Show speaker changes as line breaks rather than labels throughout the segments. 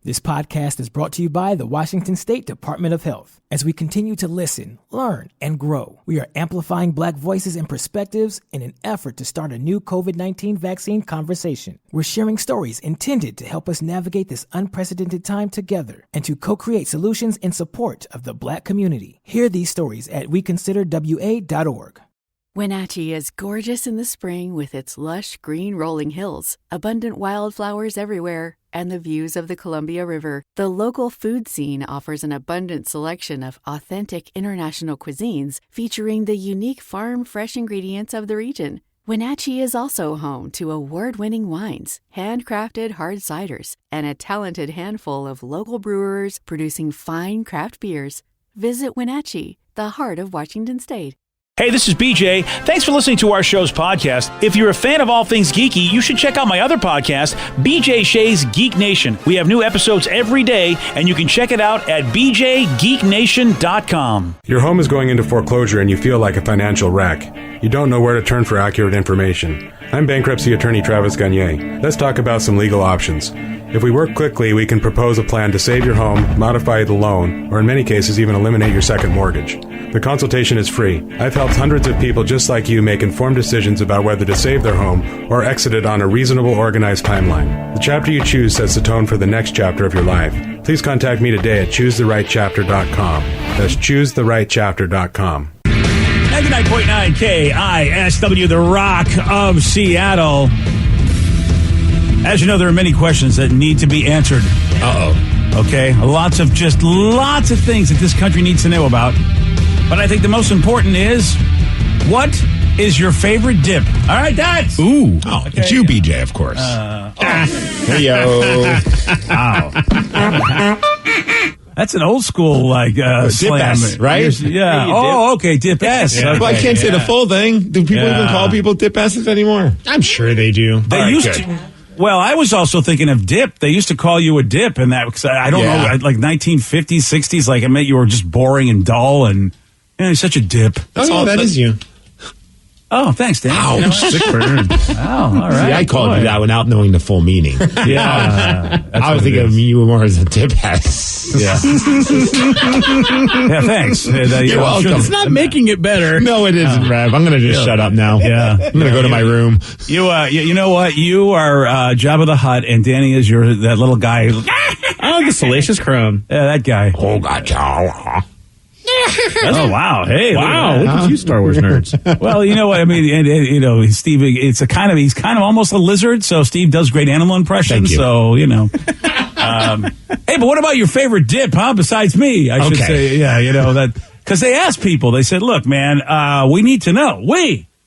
This podcast is brought to you by the Washington State Department of Health. As we continue to listen, learn, and grow, we are amplifying Black voices and perspectives in an effort to start a new COVID-19 vaccine conversation. We're sharing stories intended to help us navigate this unprecedented time together and to co-create solutions in support of the Black community. Hear these stories at weconsiderwa.org.
Wenatchee is gorgeous in the spring with its lush green rolling hills, abundant wildflowers everywhere, and the views of the Columbia River. The local food scene offers an abundant selection of authentic international cuisines featuring the unique farm-fresh ingredients of the region. Wenatchee is also home to award-winning wines, handcrafted hard ciders, and a talented handful of local brewers producing fine craft beers. Visit Wenatchee, the heart of Washington State.
Hey, this is BJ. Thanks for listening to our show's podcast. If you're a fan of all things geeky, you should check out my other podcast, BJ Shea's Geek Nation. We have new episodes every day, and you can check it out at bjgeeknation.com.
Your home is going into foreclosure and you feel like a financial wreck. You don't know where to turn for accurate information. I'm bankruptcy attorney Travis Gagne. Let's talk about some legal options. If we work quickly, we can propose a plan to save your home, modify the loan, or in many cases even eliminate your second mortgage. The consultation is free. I've helped hundreds of people just like you make informed decisions about whether to save their home or exit it on a reasonable, organized timeline. The chapter you choose sets the tone for the next chapter of your life. Please contact me today at choosetherightchapter.com. That's choosetherightchapter.com.
99.9 KISW, the Rock of Seattle. As you know, there are many questions that need to be answered. Okay? Lots of things that this country needs to know about. But I think the most important is, what is your favorite dip? All right, that's...
Ooh.
Oh, okay.
It's you, BJ, of course.
Hey-yo. Wow. That's an old school, slam.
Dip-S, right?
Yeah.
Hey,
oh, okay, Dip-S.
Yeah.
Okay.
Well, I can't say the full thing. Do people even call people Dip-S's anymore?
I'm sure they do.
They used to. Well, I was also thinking of dip. They used to call you a dip, and that, because I don't know, like 1950s, 60s, like it meant you were just boring and dull, and you're such a dip.
That is you.
Oh, thanks, Dan.
Ouch.
Sick burn.
Oh, all right.
See, I called you that without knowing the full meaning.
Yeah.
I was thinking of you more as a Dip-S.
Yeah. Yeah, thanks.
You're welcome.
It's not making it better.
No, it isn't, Rev. I'm going to just shut up now.
Yeah.
I'm going to go to my room.
You know what? You are Jabba the Hutt, and Danny is that little guy.
Oh, the Salacious Crumb.
Yeah, that guy.
Oh, gotcha.
Oh, wow. Hey.
Wow. Look at you, Star Wars nerds.
Well, you know what I mean, and Steve. He's kind of almost a lizard. So Steve does great animal impressions. So Hey, but what about your favorite dip? Huh? Besides me, I should say. Yeah, that because they asked people. They said, "Look, man, we need to know.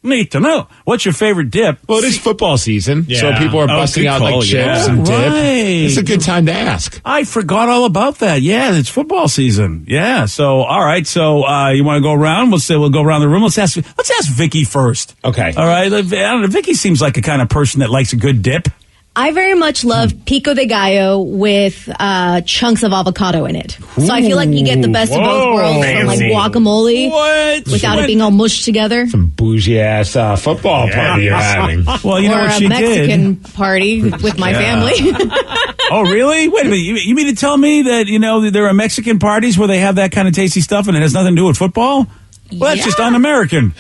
Need to know what's your favorite dip."
Well, it is football season, so
Yeah.
people are busting out like chips and dip. It's a good time to ask.
I forgot all about that. Yeah, it's football season. Yeah. So, all right. So, you want to go around? We'll go around the room. Let's ask Vicky first.
Okay.
All right. I don't know. Vicky seems like a kind of person that likes a good dip.
I very much love pico de gallo with chunks of avocado in it. So I feel like you get the best of both worlds from like guacamole without it being all mushed together.
Some bougie ass football party you're having.
Well, you know
or
what
a
she
Mexican
did.
party with my family.
Oh, really? Wait a minute. You mean to tell me that, there are Mexican parties where they have that kind of tasty stuff and it has nothing to do with football? Well, that's just un-American.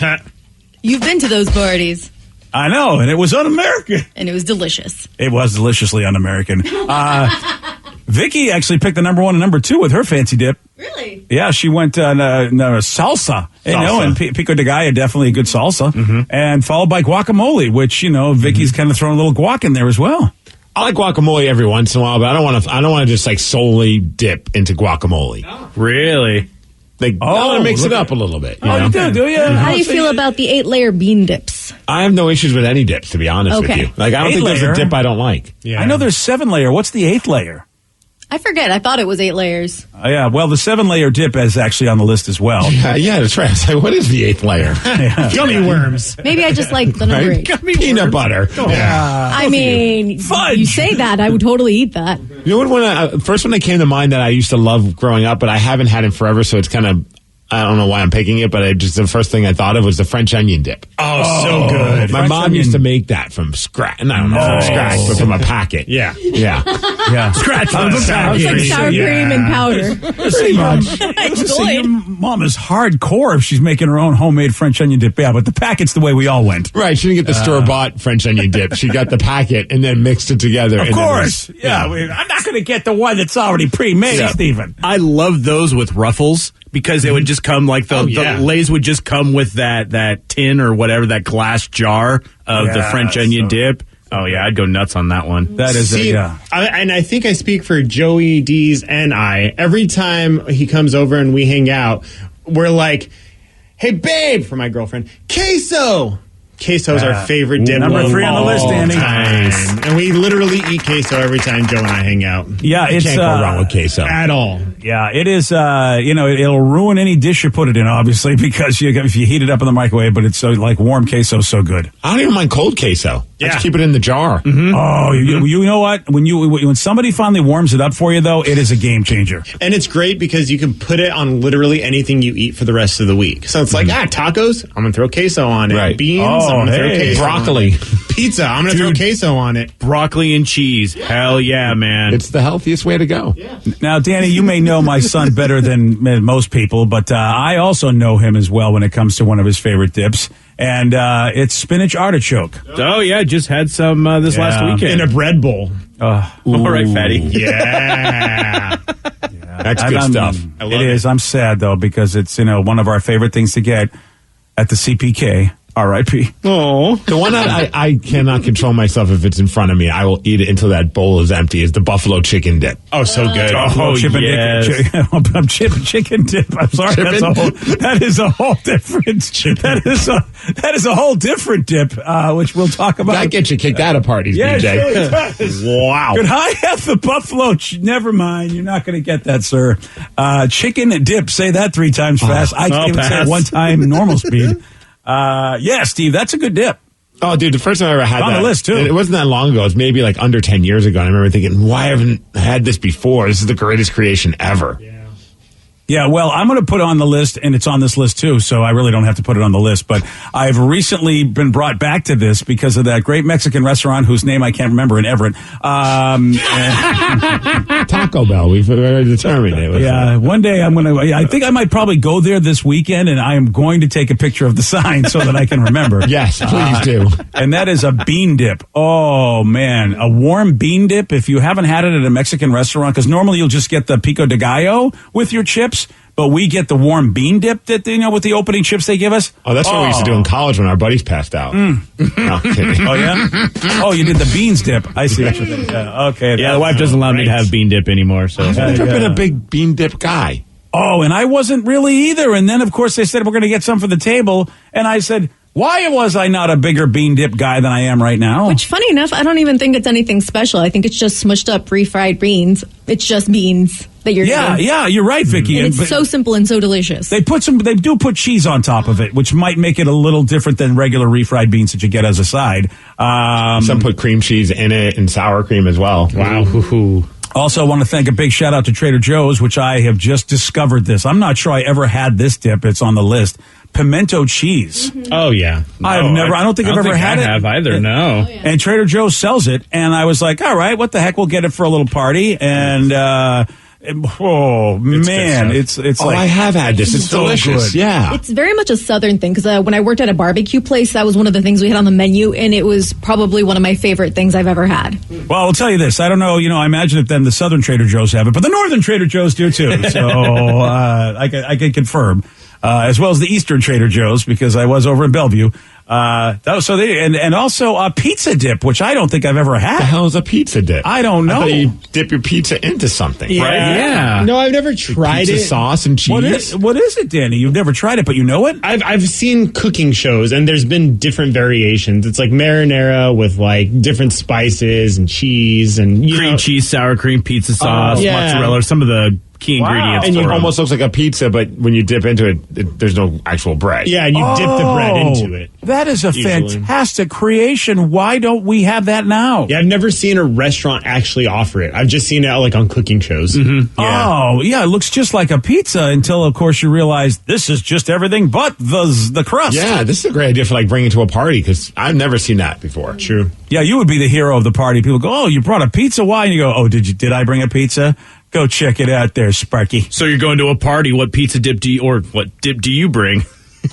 You've been to those parties.
I know, and it was un-American.
And it was delicious.
It was deliciously un-American. Vicky actually picked the number 1 and number 2 with her fancy dip.
Really?
Yeah, she went salsa. And pico de gallo, definitely a good salsa. Mm-hmm. And followed by guacamole, which, Vicky's kind of thrown a little guac in there as well.
I like guacamole every once in a while, but I don't want to just like solely dip into guacamole.
Oh. Really?
I want to mix it up a little bit.
You do you?
How do you feel about the 8-layer bean dips?
I have no issues with any dips, to be honest with you. Like, I don't think there's a dip I don't like.
Yeah. I know there's 7-layer. What's the 8th layer?
I forget. I thought it was 8 layers.
Yeah, well, the 7-layer dip is actually on the list as well.
Yeah, that's right. I was like, what is the 8th layer?
Gummy worms.
Maybe I just like the number 8.
Peanut butter.
Yeah.
I mean,
Fudge.
You say that, I would totally eat that.
You know what? First one that came to mind that I used to love growing up, but I haven't had it forever, so it's kind of... I don't know why I'm picking it, but the first thing I thought of was the French onion dip.
Oh, so good.
My mom used to make that from scratch. I don't know from scratch, but from a packet.
Yeah.
Yeah.
Yeah.
Scratch
Oh,
the
sour
It's like
cream.
sour cream and powder.
Pretty much. Your mom is hardcore if she's making her own homemade French onion dip. Yeah, but the packet's the way we all went.
Right, she didn't get the store-bought French onion dip. She got the packet and then mixed it together.
Of course. I'm not going to get the one that's already pre-made, Stephen.
I love those with Ruffles because it would just come like the Lay's would just come with that tin or whatever, that glass jar of the French onion dip. Oh, yeah, I'd go nuts on that one.
That is
and I think I speak for Joey, Dees, and I. Every time he comes over and we hang out, we're like, hey, babe, for my girlfriend, queso. Queso's our favorite dip.
Number 3 on the list, Danny.
Nice. And we literally eat queso every time Joe and I hang out.
Yeah,
You can't go wrong with queso.
At all.
Yeah, it is, it'll ruin any dish you put it in, obviously, because if you heat it up in the microwave, but it's so, like warm queso is so good.
I don't even mind cold queso.
Yeah.
Just keep it in the jar.
Oh, you know what? When somebody finally warms it up for you, though, it is a game changer.
And it's great because you can put it on literally anything you eat for the rest of the week. So it's like, tacos, I'm going to throw queso on it.
Right.
Beans, I'm going to throw queso
broccoli.
on it. Pizza, I'm going to throw queso on it.
Broccoli and cheese. Hell yeah, man.
It's the healthiest way to go.
Now, Danny, you may know my son better than most people, but I also know him as well when it comes to one of his favorite dips, and it's spinach artichoke.
Oh, yeah, just had some this last weekend.
In a bread bowl.
All right, fatty.
Yeah.
That's good stuff.
It is. I'm sad, though, because it's, one of our favorite things to get at the CPK. R.I.P.
Oh,
The one that I cannot control myself if it's in front of me. I will eat it until that bowl is empty. Is the buffalo chicken dip.
Oh, so good.
Chicken dip. I'm sorry. That is a whole different. That is a whole different dip, which we'll talk about.
That gets you kicked out of parties,
Yeah,
BJ.
it really does.
Wow.
Could I have the buffalo? Never mind. You're not going to get that, sir. Chicken dip. Say that 3 times fast. I can't even say it one time normal speed. Yeah, Steve, that's a good dip.
Oh, dude, the first time I ever had
On
that.
the list, too.
It wasn't that long ago. It was maybe like under 10 years ago. And I remember thinking, why haven't I had this before? This is the greatest creation ever.
Yeah, well, I'm going to put it on the list, and it's on this list, too, so I really don't have to put it on the list. But I've recently been brought back to this because of that great Mexican restaurant whose name I can't remember in Everett.
Taco Bell. We've already determined it.
Yeah, one day I think I might probably go there this weekend, and I am going to take a picture of the sign so that I can remember.
Yes, please do.
And that is a bean dip. Oh, man. A warm bean dip, if you haven't had it at a Mexican restaurant, because normally you'll just get the pico de gallo with your chips, but we get the warm bean dip that, with the opening chips they give us.
Oh, that's what we used to do in college when our buddies passed out. No, kidding.
Oh, yeah? Oh, you did the beans dip. I see what you're thinking. Yeah, okay.
yeah, the wife doesn't allow me to have bean dip anymore. So
I've never been a big bean dip guy.
Oh, and I wasn't really either. And then, of course, they said, we're going to get some for the table. And I said, why was I not a bigger bean dip guy than I am right now?
Which, funny enough, I don't even think it's anything special. I think it's just smushed up refried beans. It's just beans that you're eating.
Yeah, you're right, Vicky.
And it's so simple and so delicious.
They do put cheese on top of it, which might make it a little different than regular refried beans that you get as a side.
Some put cream cheese in it and sour cream as well.
wow.
Also, I want to thank a big shout out to Trader Joe's, which I have just discovered this. I'm not sure I ever had this dip. It's on the list. Pimento cheese.
Oh yeah,
I don't think I've ever had it.
I have either. No.
And Trader Joe's sells it, and I was like, all right, what the heck? We'll get it for a little party. And it's
Oh,
like,
I have had this. It's
so
delicious.
good.
Yeah.
It's very much a Southern thing because when I worked at a barbecue place, that was one of the things we had on the menu, and it was probably one of my favorite things I've ever had.
Well, I'll tell you this. I don't know, I imagine that then the Southern Trader Joe's have it, but the Northern Trader Joe's do too. So I can confirm. As well as the Eastern Trader Joe's, because I was over in Bellevue. And also a pizza dip, which I don't think I've ever had.
What the hell is a pizza dip?
I don't know.
I thought you dip your pizza into something, right?
Yeah.
No, I've never tried
Pizza
it.
sauce and cheese.
What is it, Danny? You've never tried it, but you know it?
I've seen cooking shows, and there's been different variations. It's like marinara with like different spices and cheese and
Cream cheese, sour cream, pizza sauce,
yeah.
mozzarella, some of the key ingredients.
And
for
it
'em.
almost looks like a pizza, but when you dip into it, there's no actual bread.
Yeah, and you dip the bread into it.
That is a fantastic creation. Why don't we have that now?
Yeah, I've never seen a restaurant actually offer it. I've just seen it like on cooking shows.
Mm-hmm. Yeah. Oh, yeah, it looks just like a pizza until, of course, you realize this is just everything but the crust.
Yeah, this is a great idea for like bringing it to a party because I've never seen that before.
True.
Yeah, you would be the hero of the party. People go, oh, you brought a pizza? Why? And you go, oh, did I bring a pizza? Go check it out there, Sparky.
So you're going to a party. What pizza dip do you bring?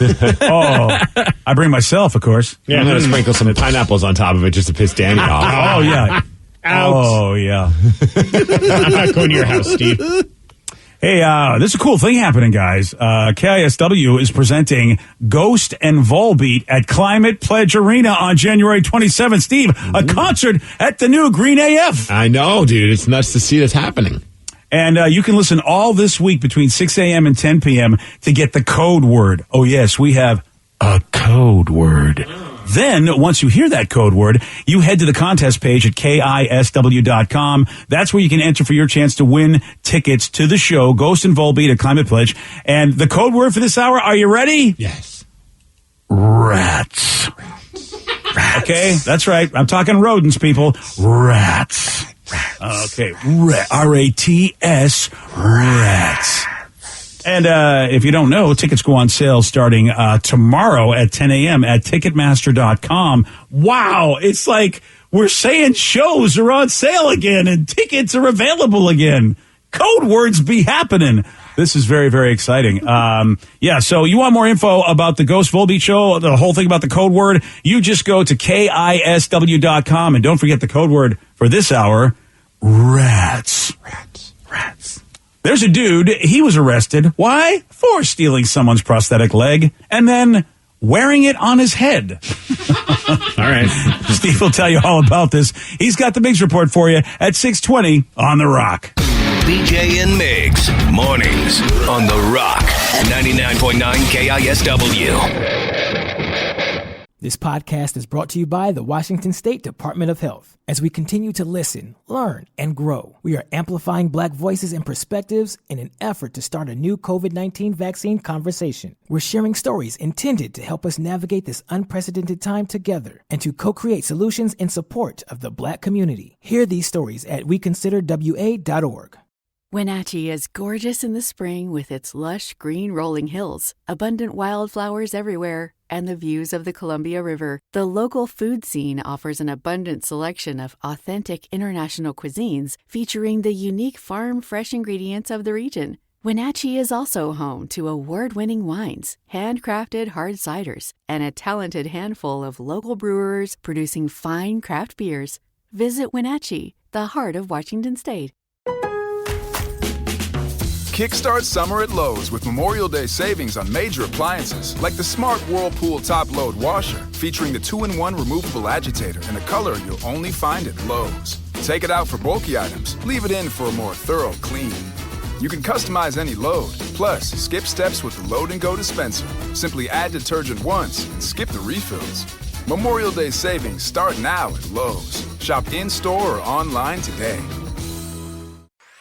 Oh, I bring myself, of course.
Yeah, I'm going to sprinkle some pineapples on top of it just to piss Danny off.
Oh, yeah.
Out.
Oh, yeah.
I'm not going to your house, Steve.
Hey, there's a cool thing happening, guys. KISW is presenting Ghost and Volbeat at Climate Pledge Arena on January 27th. Steve, a concert at the new Green AF.
I know, dude. It's nuts to see this happening.
And you can listen all this week between 6 a.m. and 10 p.m. to get the code word. Oh, yes, we have a code word. Then, once you hear that code word, you head to the contest page at KISW.com. That's where you can enter for your chance to win tickets to the show, Ghost and Volbeat at Climate Pledge. And the code word for this hour, are you ready?
Yes.
Rats. Okay, that's right. I'm talking rodents, people. Rats. Okay, R-A-T-S, rats. And if you don't know, tickets go on sale starting tomorrow at 10 a.m. at Ticketmaster.com. Wow, it's like we're saying shows are on sale again and tickets are available again. Code words be happening. This is very, very exciting. Yeah, so you want more info about the Ghost Volbeat show, the whole thing about the code word, you just go to KISW.com and don't forget the code word for this hour, rats. Rats. Rats. There's a dude, he was arrested. Why? For stealing someone's prosthetic leg and then wearing it on his head.
All right.
Steve will tell you all about this. He's got the Migs Report for you at 6:20 on The Rock.
BJ and Migs, mornings on The Rock, 99.9 KISW.
This podcast is brought to you by the Washington State Department of Health. As we continue to listen, learn, and grow, we are amplifying Black voices and perspectives in an effort to start a new COVID-19 vaccine conversation. We're sharing stories intended to help us navigate this unprecedented time together and to co-create solutions in support of the Black community. Hear these stories at weconsiderwa.org.
Wenatchee is gorgeous in the spring with its lush green rolling hills, abundant wildflowers everywhere, and the views of the Columbia River. The local food scene offers an abundant selection of authentic international cuisines featuring the unique farm-fresh ingredients of the region. Wenatchee is also home to award-winning wines, handcrafted hard ciders, and a talented handful of local brewers producing fine craft beers. Visit Wenatchee, the heart of Washington State.
Kickstart summer at Lowe's with Memorial Day savings on major appliances like the Smart Whirlpool Top Load Washer, featuring the 2-in-1 removable agitator in a color you'll only find at Lowe's. Take it out for bulky items, leave it in for a more thorough clean. You can customize any load, plus skip steps with the Load and Go dispenser. Simply add detergent once and skip the refills. Memorial Day savings start now at Lowe's. Shop in-store or online today.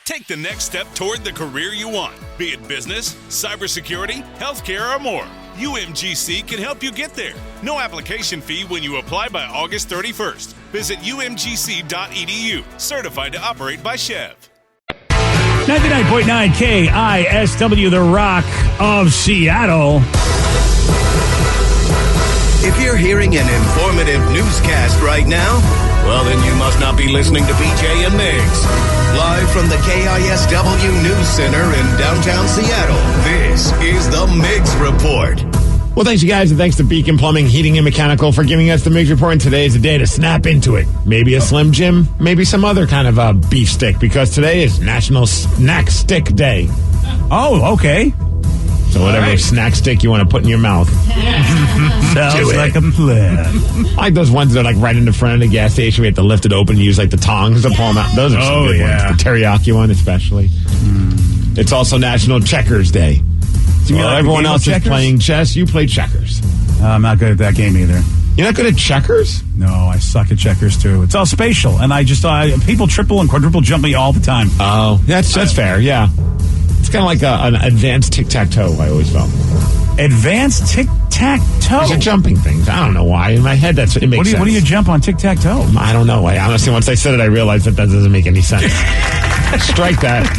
Take the next step toward the career you want, be it business, cybersecurity, healthcare, or more. UMGC can help you get there. No application fee when you apply by August 31st. Visit umgc.edu, certified to operate by Chev.
99.9 KISW, The Rock of Seattle.
If you're hearing an informative newscast right now, well, then you must not be listening to BJ and Migs. Live from the KISW News Center in downtown Seattle, this is the Migs Report.
Well, thanks, you guys, and thanks to Beacon Plumbing, Heating, and Mechanical for giving us the Migs Report. And today is a day to snap into it. Maybe a Slim Jim, maybe some other kind of a beef stick, because today is National Snack Stick Day.
Oh, okay.
So whatever snack stick you want to put in your mouth.
Sounds like a plan.
Like those ones that are like right in the front of the gas station. We have to lift it open and use like the tongs to pull them out. Those are some good ones. The teriyaki one especially. It's also National Checkers Day. So
Well,
everyone else is
checkers?
playing chess. You play checkers.
I'm not good at that game either.
You're not good at checkers?
No, I suck at checkers too. It's all spatial, and people triple and quadruple jump me all the time.
Oh, that's fair, yeah. It's kind of like an advanced tic-tac-toe, I always felt.
Advanced tic-tac-toe?
These are jumping things. I don't know why. In my head, it makes sense.
What do you jump on tic-tac-toe?
I don't know. Honestly, once I said it, I realized that doesn't make any sense. Strike that.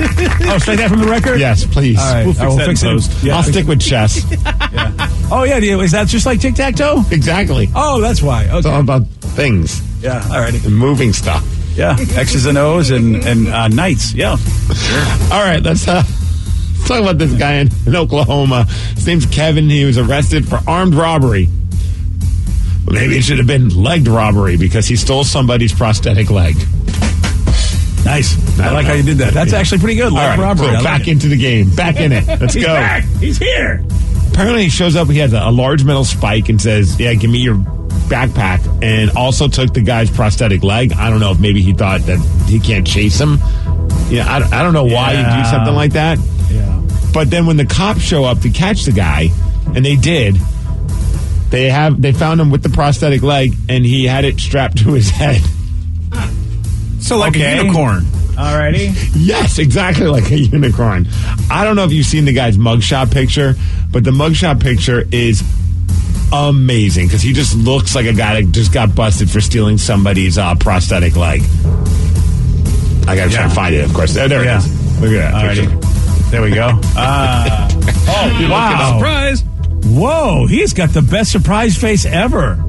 Oh, strike that from the record?
Yes, please.
All right.
We'll fix it.
Yeah. I'll stick with chess.
Yeah. Oh, yeah. Is that just like tic-tac-toe?
Exactly.
Oh, that's why. Okay.
It's all about things.
Yeah, all righty.
And moving stuff.
Yeah, X's and O's and knights. Yeah. Sure.
All right, let's talk about this guy in Oklahoma. His name's Kevin. He was arrested for armed robbery. Maybe it should have been legged robbery because he stole somebody's prosthetic leg.
Nice. I like how you did that. That's actually pretty good. Leg robbery.
So back into the game. Back in it. Let's go.
Back. He's here.
Apparently he shows up. He has a large metal spike and says, yeah, give me your backpack, and also took the guy's prosthetic leg. I don't know if maybe he thought that he can't chase him. Yeah, I don't know why you do something like that.
Yeah.
But then when the cops show up to catch the guy, and they did, they found him with the prosthetic leg, and he had it strapped to his head.
So like a unicorn.
Alrighty.
Yes, exactly like a unicorn. I don't know if you've seen the guy's mugshot picture, but the mugshot picture is amazing because he just looks like a guy that just got busted for stealing somebody's prosthetic leg. I gotta try to find it, of course. There it is. Look at that picture.
There we go. Wow.
Surprise.
Whoa, he's got the best surprise face ever.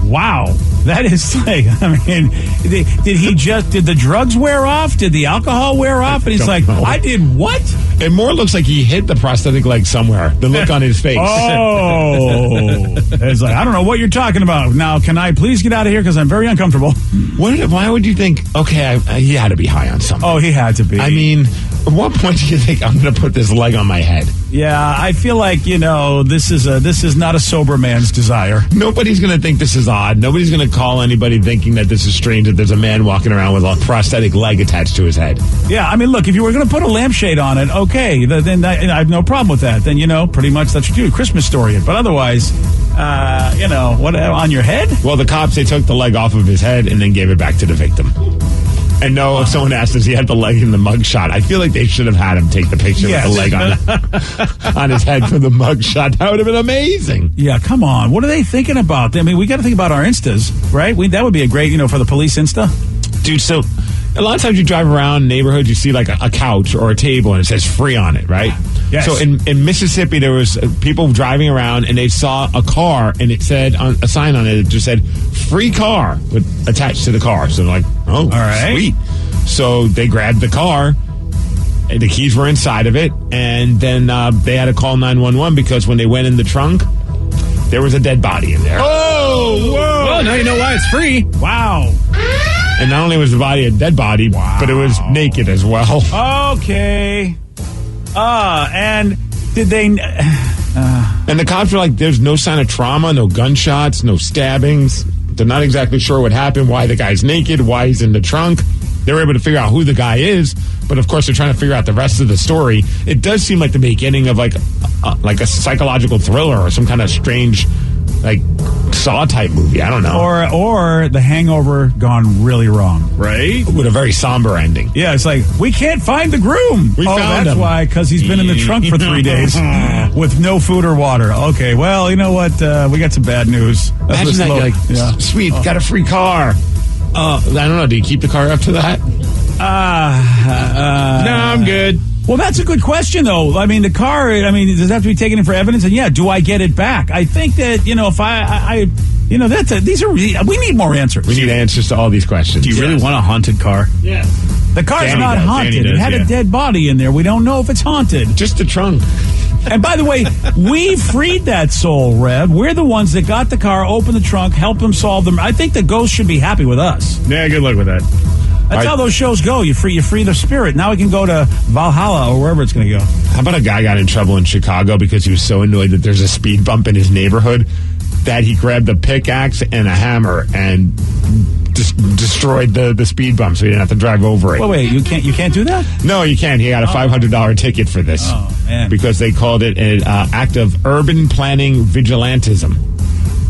Wow. That is like, I mean, did the drugs wear off? Did the alcohol wear off? And he's like, I did what?
It more looks like he hit the prosthetic leg somewhere. The look on his face.
Oh. It's like, I don't know what you're talking about. Now, can I please get out of here because I'm very uncomfortable?
Why would you think, okay, he had to be high on something?
Oh, he had to be.
I mean, at what point do you think I'm going to put this leg on my head?
Yeah, I feel like, this is not a sober man's desire.
Nobody's going to think this is odd. Nobody's going to call anybody thinking that this is strange that there's a man walking around with a prosthetic leg attached to his head.
Yeah, I mean, look, if you were going to put a lampshade on it, okay, then I have no problem with that. Then, pretty much that's what you do, Christmas story it. But otherwise, what, on your head?
Well, the cops, they took the leg off of his head and then gave it back to the victim. And no, if someone asked us, he had the leg in the mugshot. I feel like they should have had him take the picture with the leg on his head for the mugshot. That would have been amazing.
Yeah, come on. What are they thinking about? I mean, we got to think about our Instas, right? That would be a great, for the police Insta.
Dude, so a lot of times you drive around neighborhoods, you see like a couch or a table and it says free on it, right?
Yes.
So in Mississippi, there was people driving around and they saw a car and it said a sign on it. It just said free car attached to the car. So they're like, oh, all right, sweet. So they grabbed the car. And the keys were inside of it. And then they had to call 911 because when they went in the trunk, there was a dead body in there.
Oh, whoa.
Well, now you know why it's free.
Wow.
And not only was the body a dead body, but it was naked as well.
Okay. And did they...
And the cops were like, there's no sign of trauma, no gunshots, no stabbings. They're not exactly sure what happened, why the guy's naked, why he's in the trunk. They were able to figure out who the guy is, but of course they're trying to figure out the rest of the story. It does seem like the beginning of like a psychological thriller or some kind of strange, like Saw type movie. I don't know.
Or The Hangover gone really wrong,
right?
With a very somber ending.
Yeah, it's like we can't find the groom.
We found
that's
him.
why, because he's been in the trunk for 3 days with no food or water. Okay, well, you know what? We got some bad news.
Imagine that, you're like, sweet, got a free car. I don't know. Do you keep the car up to that?
No, I'm good.
Well, that's a good question, though. I mean, the car, does it have to be taken in for evidence? And yeah, do I get it back? I think that, if we need more answers.
We need answers to all these questions.
Do you really want a haunted car?
Yeah. The car's
Danny
not
does.
haunted. It had a dead body in there. We don't know if it's haunted.
Just the trunk.
And by the way, we freed that soul, Rev. We're the ones that got the car, opened the trunk, helped them solve them. I think the ghost should be happy with us.
Yeah, good luck with that.
That's how those shows go. You free the spirit. Now we can go to Valhalla or wherever it's going to go.
How about a guy got in trouble in Chicago because he was so annoyed that there's a speed bump in his neighborhood that he grabbed a pickaxe and a hammer and destroyed the speed bump so he didn't have to drive over it.
Well, wait, you can't do that?
No, you can't. He got a $500 ticket for this.
Oh, man.
Because they called it an act of urban planning vigilantism.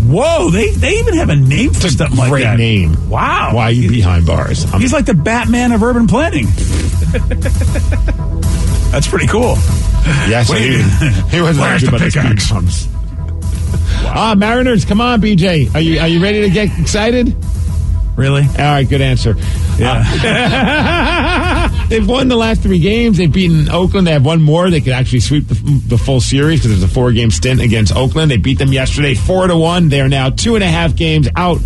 Whoa, they even have a name for something like that.
Great name.
Wow.
Why are you behind bars?
He's like the Batman of urban planning. That's pretty cool.
Yes, he was
Where's the pickaxe?
Mariners, come on, BJ. Are you ready to get excited?
Really?
All right, good answer. Yeah. They've won the last 3 games. They've beaten Oakland. They have one more. They could actually sweep the full series because there's a 4-game stint against Oakland. They beat them yesterday 4-1. They are now 2.5 games out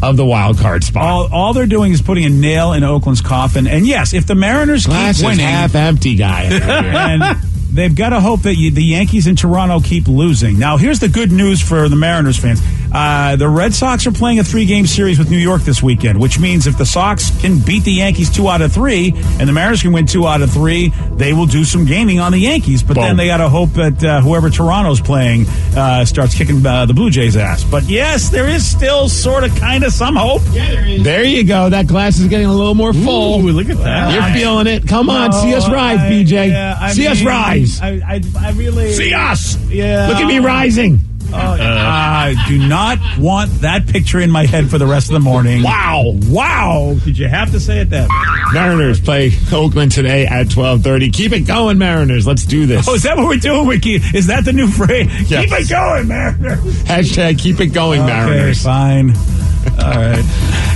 of the wild card spot.
All they're doing is putting a nail in Oakland's coffin. And yes, if the Mariners
Glass
keep winning,
is half empty, guy.
and they've got to hope that the Yankees in Toronto keep losing. Now, here's the good news for the Mariners fans. The Red Sox are playing a 3-game series with New York this weekend, which means if the Sox can beat the Yankees 2 out of 3 and the Mariners can win 2 out of 3, they will do some gaming on the Yankees. But then they got to hope that whoever Toronto's playing starts kicking the Blue Jays' ass. But yes, there is still sort of kind of some hope.
Yeah, there is. There you go. That glass is getting a little more full.
Ooh, look at that.
You're feeling it. Come on, see us rise, BJ. See us rise.
I really...
See us.
Yeah.
Look at me rising.
I do not want that picture in my head for the rest of the morning. Wow. Did you have to say it that way?
Mariners play Oakland today at 12:30. Keep it going, Mariners. Let's do this.
Oh, is that what we're doing, Wiki? Is that the new phrase? Yes. Keep it going, Mariners.
Hashtag keep it going, Mariners.
Fine. All right.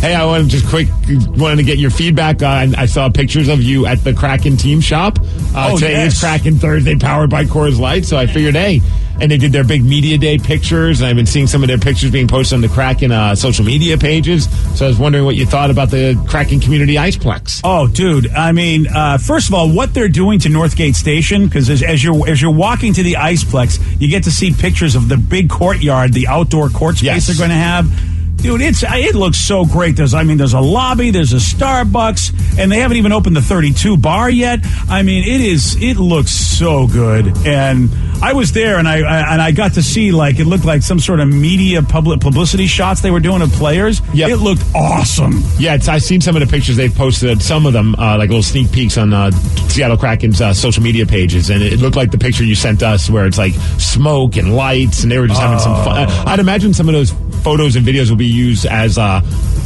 Hey, I wanted to get your feedback. I saw pictures of you at the Kraken team shop. Today is Kraken Thursday, powered by Coors Light. So I figured, hey, and they did their big media day pictures, and I've been seeing some of their pictures being posted on the Kraken social media pages. So I was wondering what you thought about the Kraken Community Iceplex.
Oh, dude! I mean, first of all, what they're doing to Northgate Station, because as you're walking to the Iceplex, you get to see pictures of the big courtyard, the outdoor court space they're going to have. Dude, it looks so great. There's a lobby, there's a Starbucks, and they haven't even opened the 32 bar yet. I mean, it looks so good. And I was there, and I got to see, like, it looked like some sort of media publicity shots they were doing of players. Yep. It looked awesome.
Yeah, I've seen some of the pictures they've posted, some of them, like little sneak peeks on Seattle Kraken's social media pages, and it looked like the picture you sent us where it's like smoke and lights, and they were just having some fun. I'd imagine some of those photos and videos will be used as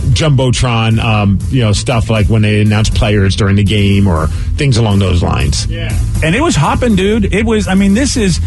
Jumbotron, stuff like when they announce players during the game or things along those lines.
Yeah. And it was hopping, dude. It was, I mean, this is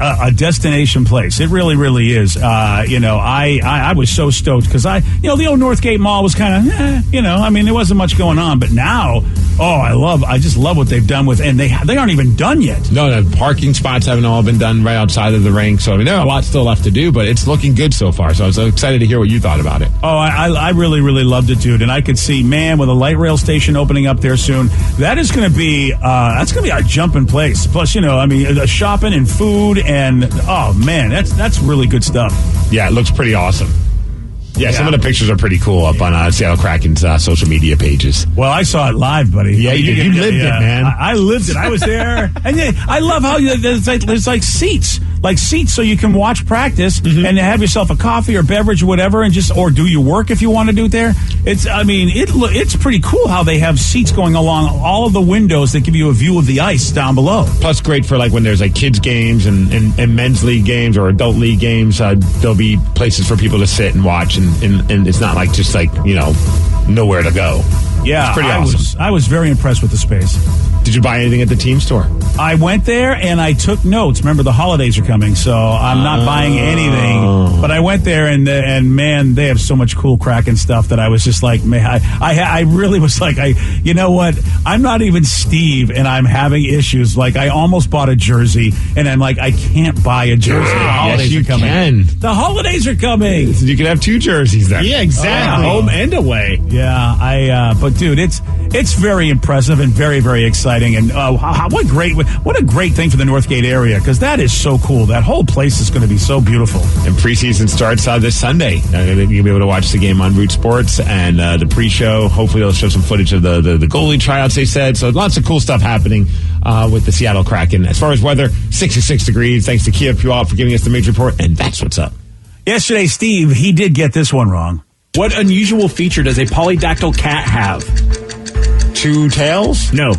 a destination place. It really, really is. I was so stoked because the old Northgate Mall was kind of, there wasn't much going on. But now, I just love what they've done with, and they aren't even done yet.
No, the parking spots haven't all been done right outside of the rink. So, I mean, there are a lot still left to do, but it's looking good so far. So I was excited to hear what you thought about it.
Oh, I really, really loved it, dude. And I could see, man, with a light rail station opening up there soon, that's going to be a jumping place. Plus, shopping and food and, oh, man, that's really good stuff.
Yeah, it looks pretty awesome. Yeah, some of the pictures are pretty cool up on Seattle Kraken's social media pages.
Well, I saw it live, buddy.
Yeah, you lived it, man.
I lived it. I was there. And I love how there's like seats so you can watch practice and have yourself a coffee or beverage or whatever or do your work if you want to do it there. It's pretty cool how they have seats going along all of the windows that give you a view of the ice down below.
Plus, great for like when there's like kids games and men's league games or adult league games. There'll be places for people to sit and watch and it's not like just like, nowhere to go.
Yeah,
it's pretty awesome.
I was very impressed with the space.
Did you buy anything at the team store?
I went there and I took notes. Remember, the holidays are coming, so I'm not buying anything. But I went there and man, they have so much cool Kraken stuff that I was just like, man, I really was like, you know what? I'm not even Steve, and I'm having issues. Like, I almost bought a jersey, and I'm like, I can't buy a jersey. The holidays are coming.
Can.
The holidays are coming.
So you can have 2 jerseys then.
Yeah, exactly.
Home and away.
Yeah, but dude, it's very impressive and very, very exciting. And what a great thing for the Northgate area, because that is so cool. That whole place is going to be so beautiful.
And preseason starts this Sunday. You'll be able to watch the game on Root Sports and the pre-show. Hopefully they'll show some footage of the goalie tryouts, they said. So lots of cool stuff happening with the Seattle Kraken. As far as weather, 66 degrees. Thanks to Kia Puyallup for giving us the Mix Report. And that's what's up.
Yesterday, Steve, he did get this one wrong.
What unusual feature does a polydactyl cat have?
2 tails?
No.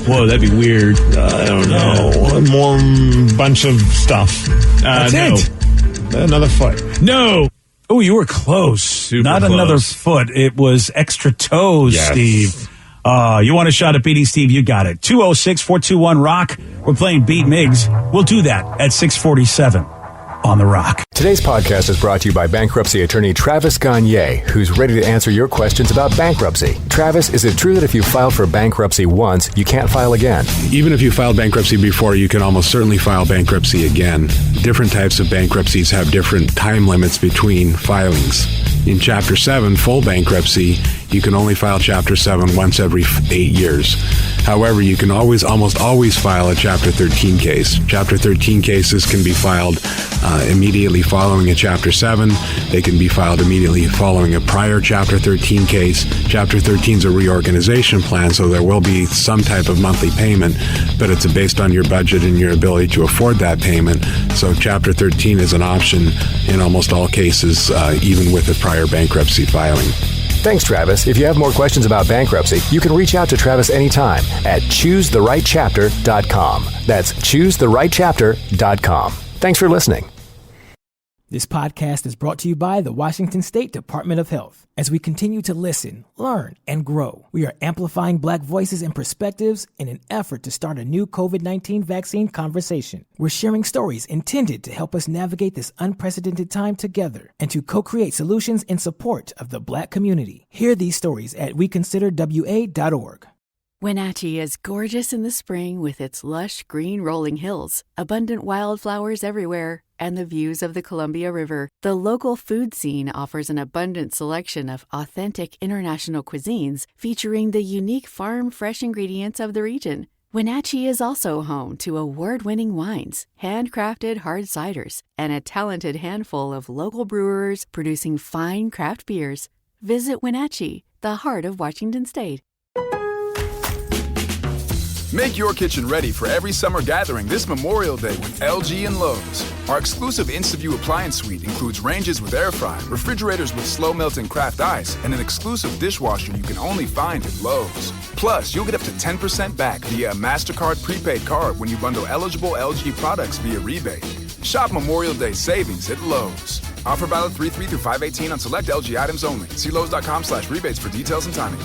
Whoa, that'd be weird.
I don't know. More bunch of stuff.
That's it.
Another foot.
No. Oh, you were close.
Super
Not
close.
Another foot. It was extra toes,
yes.
Steve. You want a shot at beating Steve? You got it. 206-421-ROCK. We're playing Beat Miggs. We'll do that at 647 on The Rock.
Today's podcast is brought to you by bankruptcy attorney Travis Gagne, who's ready to answer your questions about bankruptcy. Travis, is it true that if you filed for bankruptcy once, you can't file again?
Even if you filed bankruptcy before, you can almost certainly file bankruptcy again. Different types of bankruptcies have different time limits between filings. In Chapter 7, full bankruptcy, you can only file Chapter 7 once every 8 years. However, you can almost always file a Chapter 13 case. Chapter 13 cases can be filed immediately following a Chapter 7. They can be filed immediately following a prior Chapter 13 case. Chapter 13 is a reorganization plan, so there will be some type of monthly payment, but it's based on your budget and your ability to afford that payment. So Chapter 13 is an option in almost all cases, even with a prior bankruptcy filing.
Thanks, Travis. If you have more questions about bankruptcy, you can reach out to Travis anytime at choosetherightchapter.com. That's choosetherightchapter.com. Thanks for listening.
This podcast is brought to you by the Washington State Department of Health. As we continue to listen, learn, and grow, we are amplifying Black voices and perspectives in an effort to start a new COVID-19 vaccine conversation. We're sharing stories intended to help us navigate this unprecedented time together and to co-create solutions in support of the Black community. Hear these stories at weconsiderwa.org.
Wenatchee is gorgeous in the spring with its lush green rolling hills, abundant wildflowers everywhere, and the views of the Columbia River. The local food scene offers an abundant selection of authentic international cuisines featuring the unique farm-fresh ingredients of the region. Wenatchee is also home to award-winning wines, handcrafted hard ciders, and a talented handful of local brewers producing fine craft beers. Visit Wenatchee, the heart of Washington State.
Make your kitchen ready for every summer gathering this Memorial Day with LG and Lowe's. Our exclusive InstaView appliance suite includes ranges with air fry, refrigerators with slow melting craft ice, and an exclusive dishwasher you can only find at Lowe's. Plus, you'll get up to 10% back via a MasterCard prepaid card when you bundle eligible LG products via rebate. Shop Memorial Day savings at Lowe's. Offer valid 3/3 through 5/18 on select LG items only. See Lowe's.com/rebates for details and timing.